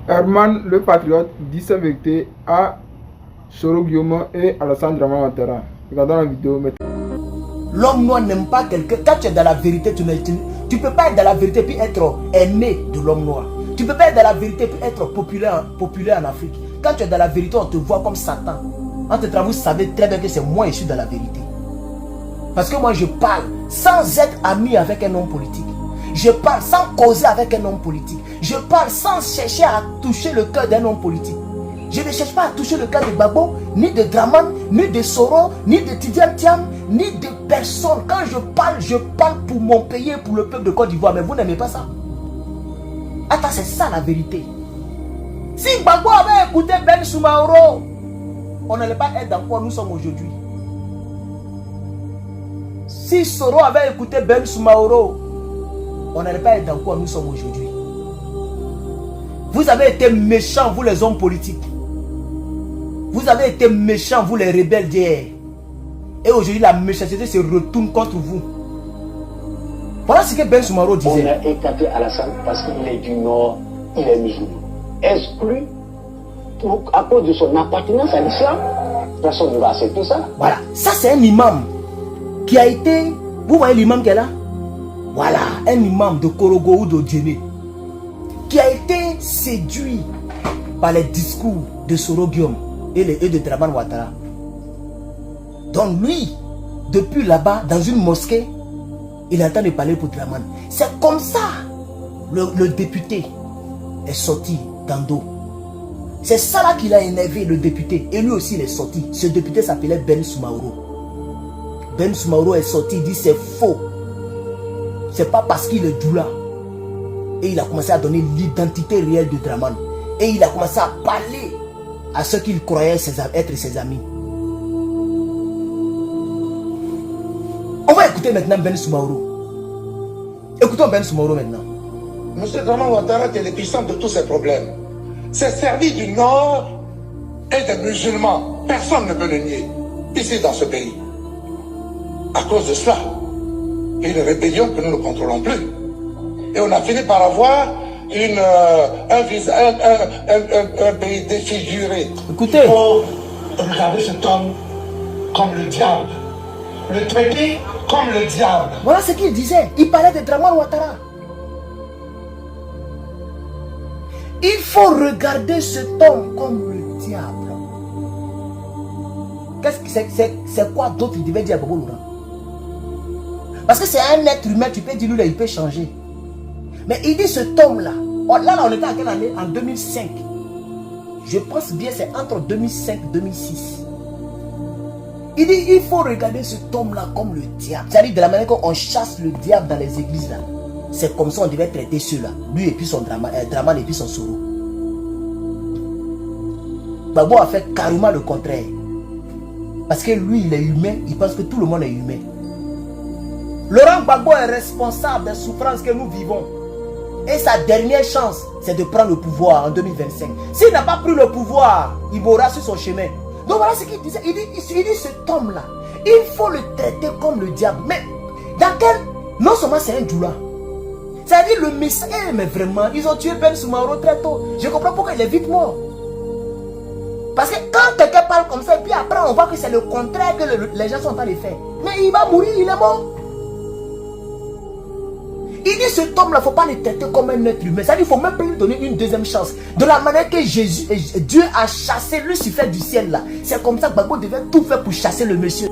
Herman le patriote dit sa vérité à Soro Guillaume et Alassane Dramane Ouattara. Regardons la vidéo maintenant. L'homme noir n'aime pas quelqu'un. Quand tu es dans la vérité, tu ne peux pas être dans la vérité puis être aimé de l'homme noir. Tu ne peux pas être dans la vérité puis être populaire en Afrique. Quand tu es dans la vérité, on te voit comme Satan. Entre vous savez très bien que c'est moi qui suis dans la vérité. Parce que moi je parle sans être ami avec un homme politique. Je parle sans causer avec un homme politique. Je parle sans chercher à toucher le cœur d'un homme politique. Je ne cherche pas à toucher le cœur de Gbagbo, ni de Dramane, ni de Soro, ni de Tidiane Thiam, ni de personne. Quand je parle pour mon pays et pour le peuple de Côte d'Ivoire. Mais vous n'aimez pas ça. Attends, c'est ça la vérité. Si Gbagbo avait écouté Ben Soumaoro, on n'allait pas être dans quoi nous sommes aujourd'hui. Si Soro avait écouté Ben Soumaoro, on n'allait pas être dans quoi nous sommes aujourd'hui. Vous avez été méchants, vous les hommes politiques. Vous avez été méchants, vous les rebelles d'hier. Et aujourd'hui, la méchanceté se retourne contre vous. Voilà ce que Ben Soumaoro disait. On a écarté Alassane parce qu'il est du Nord, il est musulman. Exclu à cause de son appartenance à l'islam. Personne ne va accepter ça. Voilà, ça c'est un imam qui a été... Vous voyez l'imam qui est là? Voilà, un imam de Korogo ou de Djéné qui a été séduit par les discours de Soro Guillaume et de Dramane Ouattara. Donc lui, depuis là-bas, dans une mosquée, il est en train de parler pour Dramane. C'est comme ça le député est sorti dans dos. C'est ça là qu'il a énervé le député. Et lui aussi il est sorti. Ce député s'appelait Ben Soumaoro. Ben Soumaoro est sorti, il dit c'est faux. C'est pas parce qu'il est doula. Et il a commencé à donner l'identité réelle de Dramane. Et il a commencé à parler à ceux qu'il croyait être ses amis. On va écouter maintenant Ben Soumaoro. Écoutons Ben Soumaoro maintenant. Monsieur Dramane Ouattara est l'épicentre de tous ces problèmes. C'est servi du Nord et des musulmans. Personne ne peut le nier. Ici dans ce pays. À cause de cela, il y a une rébellion que nous ne contrôlons plus. Et on a fini par avoir un pays défiguré. Écoutez. Il faut regarder cet homme comme le diable. Le traiter comme le diable. Voilà ce qu'il disait. Il parlait de Dramane Ouattara. Il faut regarder cet homme comme le diable. C'est quoi d'autre il devait dire à Bobo Laurent? Parce que c'est un être humain, tu peux dire lui là, il peut changer. Mais il dit cet homme-là, là on était à quelle année? En 2005. Je pense bien c'est entre 2005 et 2006. Il dit il faut regarder cet homme-là comme le diable. C'est-à-dire de la manière qu'on chasse le diable dans les églises là. C'est comme ça on devait traiter ceux-là. Lui et puis son Dramane et puis son Soro. Gbagbo a fait carrément le contraire. Parce que lui il est humain, il pense que tout le monde est humain. Laurent Gbagbo est responsable des souffrances que nous vivons. Et sa dernière chance, c'est de prendre le pouvoir en 2025. S'il n'a pas pris le pouvoir, il mourra sur son chemin. Donc voilà ce qu'il disait. Il dit cet homme-là, il faut le traiter comme le diable. Mais dans quel... Non seulement c'est un doula. C'est-à-dire le message... mais vraiment, ils ont tué Ben Soumaoro très tôt. Je comprends pourquoi il est vite mort. Parce que quand quelqu'un parle comme ça, et puis après on voit que c'est le contraire que les gens sont en train de faire. Mais il va mourir, il est mort. Il dit cet homme-là, il ne faut pas le traiter comme un être humain. C'est-à-dire qu'il ne faut même pas lui donner une deuxième chance. De la manière que Dieu a chassé Lucifer du ciel là. C'est comme ça que Gbagbo devait tout faire pour chasser le monsieur.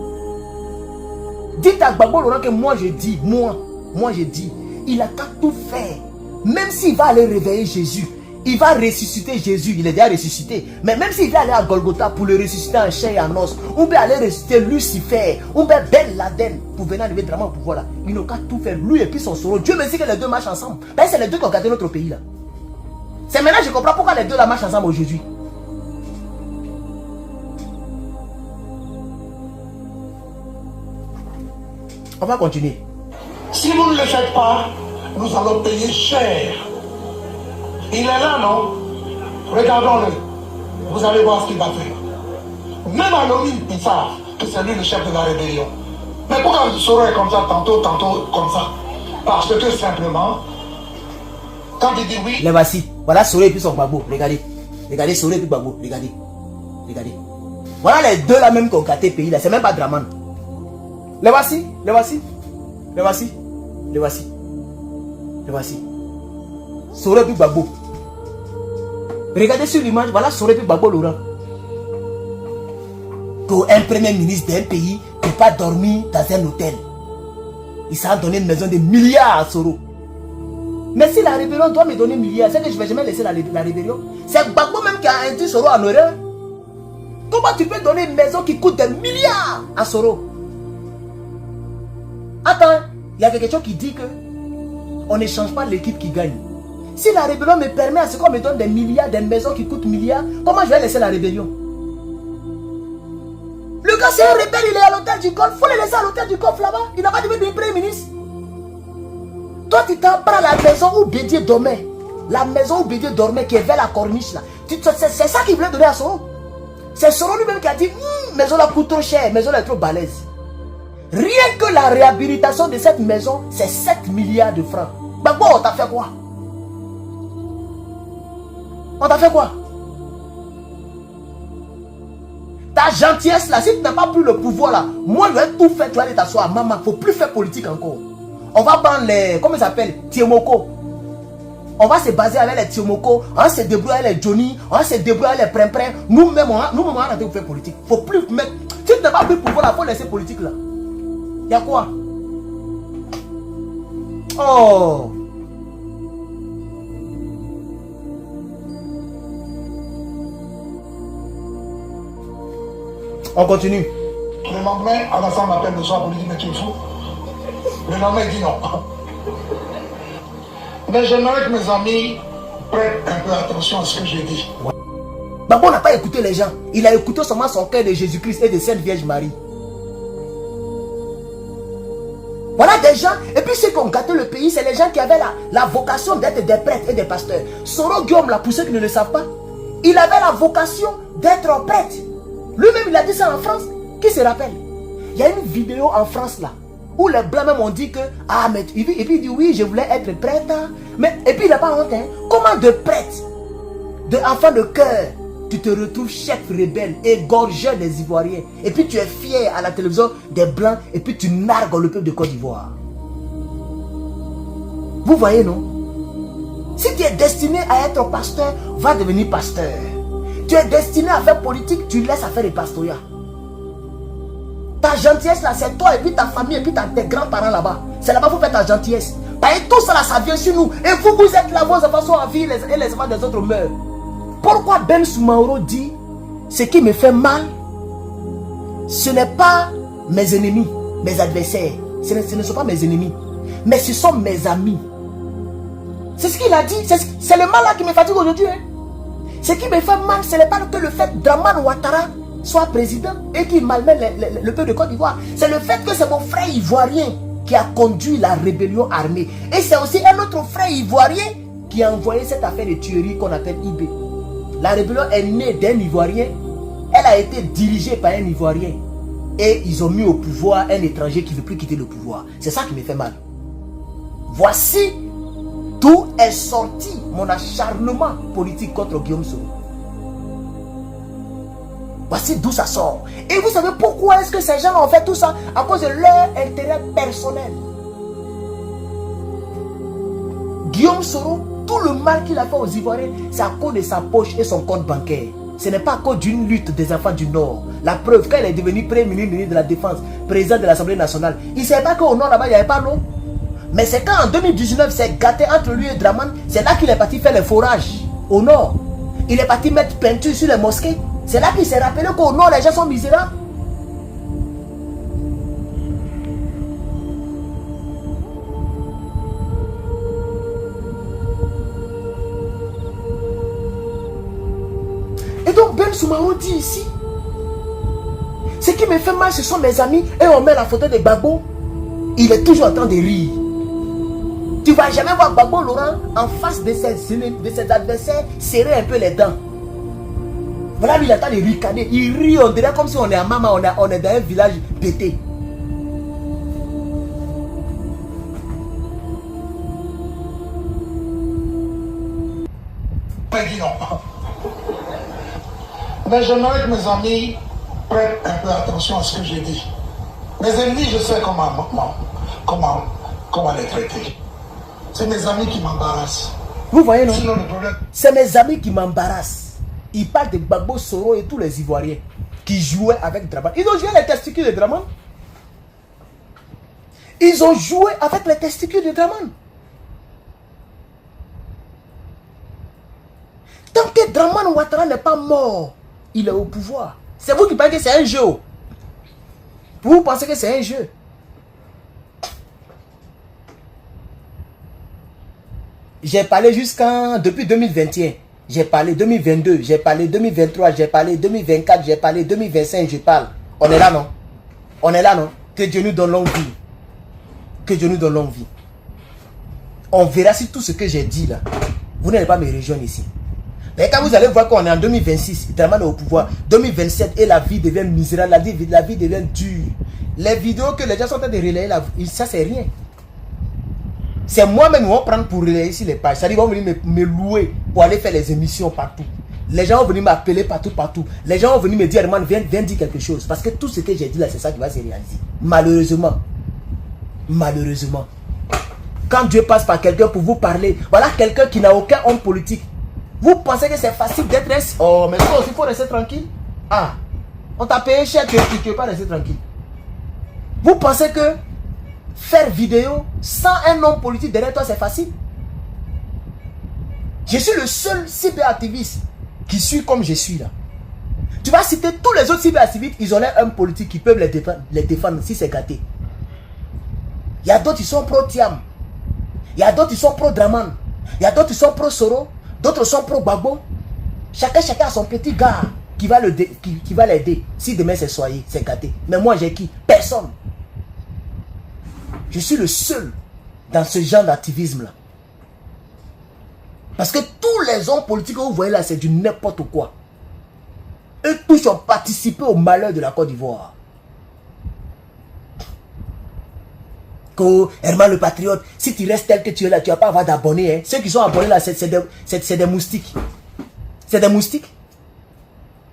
Dites à Gbagbo Laurent que moi je dis, il a qu'à tout faire. Même s'il va aller réveiller Jésus, il va ressusciter Jésus, il est déjà ressuscité. Mais même s'il va aller à Golgotha pour le ressusciter en chair et en os, ou bien aller ressusciter Lucifer, ou bien Ben Laden, pour venir arriver vraiment au pouvoir là, il n'a qu'à tout faire, lui et puis son Soro. Dieu me dit que les deux marchent ensemble. Ben, c'est les deux qui ont gardé notre pays là. C'est maintenant que je comprends pourquoi les deux là marchent ensemble aujourd'hui. On va continuer. Si vous ne le faites pas, nous allons payer cher. Il est là, non? Regardons-le. Vous allez voir ce qu'il va faire. Même à l'ONU, ils savent que c'est lui le chef de la rébellion. Mais pourquoi Soro est comme ça, tantôt comme ça? Parce que tout simplement, quand il dit oui... Les voici. Voilà Soro et puis son Gbagbo. Regardez. Regardez Soro et puis Gbagbo. Regardez. Regardez. Voilà les deux là même qui ont gâté le pays là. C'est même pas Draman. Les voici. Les voici. Les voici. Les voici. Les voici. Soro et puis Gbagbo. Regardez sur l'image. Voilà Soro et puis Gbagbo Laurent. Qu'un premier ministre d'un pays ne peut pas dormir dans un hôtel. Il s'est donné une maison de milliards à Soro. Mais si la rébellion doit me donner milliards, c'est que je ne vais jamais laisser la rébellion. C'est Gbagbo même qui a induit Soro en erreur. Comment tu peux donner une maison qui coûte des milliards à Soro? Attends, il y a quelque chose qui dit que on ne change pas l'équipe qui gagne. Si la rébellion me permet à ce qu'on me donne des milliards, des maisons qui coûtent milliards, comment je vais laisser la rébellion? Le gars c'est un rebelle, il est à l'hôtel du Golfe. Il faut le laisser à l'hôtel du Golfe là-bas. Il n'a pas devenu premier ministre. Toi tu t'en prends la maison où Bédier dormait. La maison où Bédier dormait qui est vers la corniche là. C'est ça qu'il voulait donner à Soro. C'est Soro lui-même qui a dit maison là coûte trop cher, maison là est trop balèze. Rien que la réhabilitation de cette maison, c'est 7 milliards de francs. Bah bon, on t'a fait quoi? On t'a fait quoi? Ta gentillesse là, si tu n'as pas pris le pouvoir là, moi je vais tout faire, tu vas aller t'asseoir. Maman, il ne faut plus faire politique encore. On va prendre les, comment ça s'appelle, Tiemoko. On va se baser avec les Tiemoko, on va se débrouiller avec les Johnny, on va se débrouiller avec les Prem-Prem. Nous-mêmes, on va arrêter de faire politique. Il ne faut plus mettre, si tu n'as pas pris le pouvoir là, il faut laisser politique là. Il y a quoi? Oh! On continue. Le lendemain, Alassane m'appelle le soir pour lui dire mais tu es fou. Le lendemain, il dit non. Mais j'aimerais que mes amis prêtent un peu attention à ce que j'ai dit. Gbagbo n'a pas écouté les gens. Il a écouté seulement son cœur de Jésus-Christ et de Sainte Vierge Marie. Voilà des gens, et puis ceux qui ont gâté le pays, c'est les gens qui avaient la vocation d'être des prêtres et des pasteurs. Soro Guillaume, là, pour ceux qui ne le savent pas, il avait la vocation d'être prêtre. Lui-même, il a dit ça en France. Qui se rappelle? Il y a une vidéo en France là, où les blancs même ont dit que, ah, mais, et puis il dit oui, je voulais être prêtre. Mais, et puis il n'a pas honte, hein. Comment de prêtre, de enfant de cœur, tu te retrouves chef rebelle, égorgeur des Ivoiriens, et puis tu es fier à la télévision des Blancs, et puis tu nargues le peuple de Côte d'Ivoire. Vous voyez, non? Si tu es destiné à être pasteur, va devenir pasteur. Tu es destiné à faire politique, tu laisses à faire les pastorats. Ta gentillesse là, c'est toi, et puis ta famille, et puis tes grands-parents là-bas. C'est là-bas qu'il faut faire ta gentillesse. Et tout ça là, ça vient sur nous. Et vous, vous êtes là, vos enfants sont en vie, et les enfants des autres meurent. Pourquoi Ben Soumaoro dit ce qui me fait mal, ce n'est pas mes ennemis, mes adversaires. Ce ne sont pas mes ennemis, mais ce sont mes amis. C'est ce qu'il a dit. C'est le mal là qui me fatigue aujourd'hui. Hein. Ce qui me fait mal, ce n'est pas que le fait que Dramane Ouattara soit président et qu'il malmène le peuple de Côte d'Ivoire. C'est le fait que c'est mon frère ivoirien qui a conduit la rébellion armée. Et c'est aussi un autre frère ivoirien qui a envoyé cette affaire de tuerie qu'on appelle IB. La rébellion est née d'un Ivoirien. Elle a été dirigée par un Ivoirien. Et ils ont mis au pouvoir un étranger qui ne veut plus quitter le pouvoir. C'est ça qui me fait mal. Voici d'où est sorti mon acharnement politique contre Guillaume Soro. Voici d'où ça sort. Et vous savez pourquoi est-ce que ces gens ont fait tout ça? À cause de leur intérêt personnel. Guillaume Soro, tout le mal qu'il a fait aux Ivoiriens, c'est à cause de sa poche et son compte bancaire. Ce n'est pas à cause d'une lutte des enfants du Nord. La preuve, quand il est devenu premier ministre de la Défense, président de l'Assemblée nationale, il ne savait pas qu'au Nord là-bas, il n'y avait pas l'eau. Mais c'est quand en 2019, c'est gâté entre lui et Dramane, c'est là qu'il est parti faire les forages au Nord. Il est parti mettre peinture sur les mosquées. C'est là qu'il s'est rappelé qu'au Nord, les gens sont misérables. Et donc Ben Soumaoro dit ici, ce qui me fait mal, ce sont mes amis, et on met la photo de Gbagbo, il est toujours en train de rire. Tu ne vas jamais voir Gbagbo Laurent en face de ses adversaires serrer un peu les dents. Voilà, lui il attend de ricaner, il rit, on dirait comme si on est à Mama, on est dans un village pété. Il dit non. Mais j'aimerais que mes amis prennent un peu attention à ce que j'ai dit. Mes ennemis, je sais comment les traiter. C'est mes amis qui m'embarrassent. Vous voyez, non? Sinon, le problème... C'est mes amis qui m'embarrassent. Ils parlent de Gbagbo, Soro et tous les Ivoiriens qui jouaient avec Draman. Ils ont joué les testicules de Draman. Ils ont joué avec les testicules de Draman. Tant que Draman Ouattara n'est pas mort, il est au pouvoir. C'est vous qui pensez que c'est un jeu. Vous pensez que c'est un jeu. J'ai parlé depuis 2021. J'ai parlé 2022, j'ai parlé 2023, j'ai parlé 2024, j'ai parlé 2025, je parle. On est là, non? On est là, non? Que Dieu nous donne longue vie. Que Dieu nous donne longue vie. On verra si tout ce que j'ai dit là, vous n'allez pas me rejoindre ici. Mais quand vous allez voir qu'on est en 2026, Draman est au pouvoir, 2027 et la vie devient misérable, la vie devient dure. Les vidéos que les gens sont en train de relayer, ça c'est rien. C'est moi-même qui vont prendre pour relayer ici les pages. C'est-à-dire qu'ils vont venir me louer pour aller faire les émissions partout. Les gens vont venir m'appeler partout. Les gens vont venir me dire, Herman, viens dire quelque chose. Parce que tout ce que j'ai dit là, c'est ça qui va se réaliser. Malheureusement. Malheureusement. Quand Dieu passe par quelqu'un pour vous parler, voilà quelqu'un qui n'a aucun homme politique. Vous pensez que c'est facile d'être... Oh, mais toi aussi, il faut rester tranquille. Ah, on t'a payé cher, tu ne peux pas rester tranquille. Vous pensez que faire vidéo sans un homme politique derrière toi, c'est facile? Je suis le seul cyberactiviste qui suis comme je suis là. Tu vas citer tous les autres cyberactivistes, ils ont un homme politique qui peuvent les défendre si c'est gâté. Il y a d'autres qui sont pro-Tiam. Il y a d'autres qui sont pro-Draman. Il y a d'autres qui sont pro-Soro. D'autres sont pro-Gbagbo. Chacun a son petit gars qui va l'aider. Si demain c'est soyé, c'est gâté. Mais moi j'ai qui? Personne. Je suis le seul dans ce genre d'activisme là. Parce que tous les hommes politiques que vous voyez là, c'est du n'importe quoi. Eux tous ont participé au malheur de la Côte d'Ivoire. Herman le patriote, si tu restes tel que tu es là, tu ne vas pas avoir d'abonnés. Hein. Ceux qui sont abonnés là, c'est des moustiques. C'est des moustiques.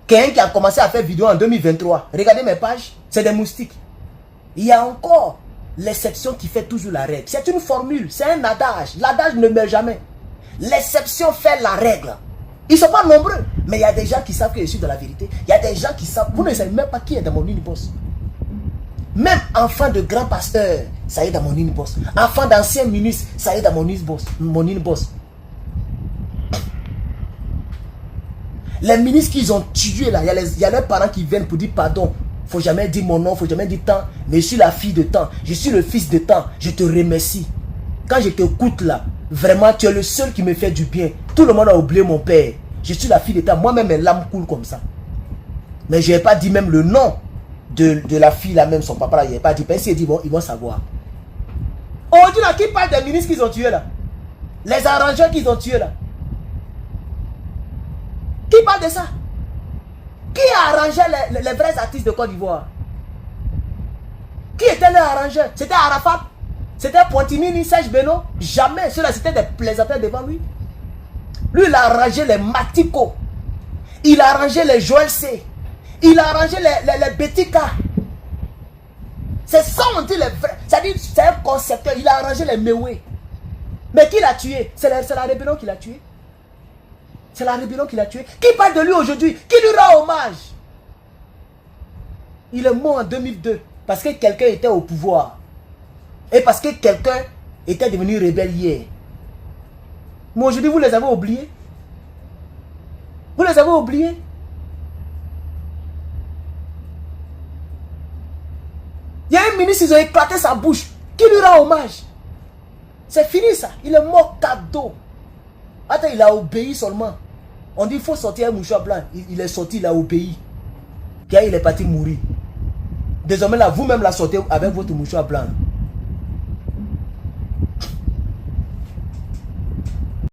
Quelqu'un qui a commencé à faire vidéo en 2023, regardez mes pages, c'est des moustiques. Il y a encore l'exception qui fait toujours la règle. C'est une formule, c'est un adage. L'adage ne meurt jamais. L'exception fait la règle. Ils ne sont pas nombreux, mais il y a des gens qui savent que je suis dans la vérité. Il y a des gens qui savent, vous ne savez même pas qui est dans mon uniboss. Même enfant de grand pasteur, ça y est dans mon inbox. Enfant d'ancien ministre, ça y est dans mon inbox. Les ministres qu'ils ont tués là, il y a leurs parents qui viennent pour dire pardon. Faut jamais dire mon nom, faut jamais dire temps. Mais je suis la fille de temps, je suis le fils de temps. Je te remercie. Quand je t'écoute là, vraiment tu es le seul qui me fait du bien. Tout le monde a oublié mon père. Je suis la fille de temps. Moi-même, mes larmes coulent comme ça. Mais je n'ai pas dit même le nom de la fille là, même son papa là, il n'a pas dit. Parce qu'il dit bon, ils vont savoir. Aujourd'hui là, qui parle des ministres qu'ils ont tués là? Les arrangeurs qu'ils ont tués là? Qui parle de ça? Qui a arrangé les vrais artistes de Côte d'Ivoire? Qui était leur arrangeur? C'était Arafat? C'était Pointimini, Serge Beno? Jamais. Ceux-là, c'était des plaisantins devant lui. Lui, il a arrangé les Matiko. Il a arrangé les Joël C. Il a arrangé les Betika. C'est ça, on dit les vrais. C'est-à-dire, c'est un concepteur. Il a arrangé les Mewe. Mais qui l'a tué? C'est la rébellion qui l'a tué. C'est la rébellion qui l'a tué. Qui parle de lui aujourd'hui? Qui lui rend hommage? Il est mort en 2002 parce que quelqu'un était au pouvoir. Et parce que quelqu'un était devenu rebelle hier. Mais aujourd'hui, vous les avez oubliés. Vous les avez oubliés. Il y a un ministre, ils ont éclaté sa bouche. Qui lui rend hommage? C'est fini ça. Il est mort cadeau. Attends, il a obéi seulement. On dit qu'il faut sortir un mouchoir blanc. Il est sorti, il a obéi. Car il est parti mourir. Désormais là, vous-même la sortez avec votre mouchoir blanc.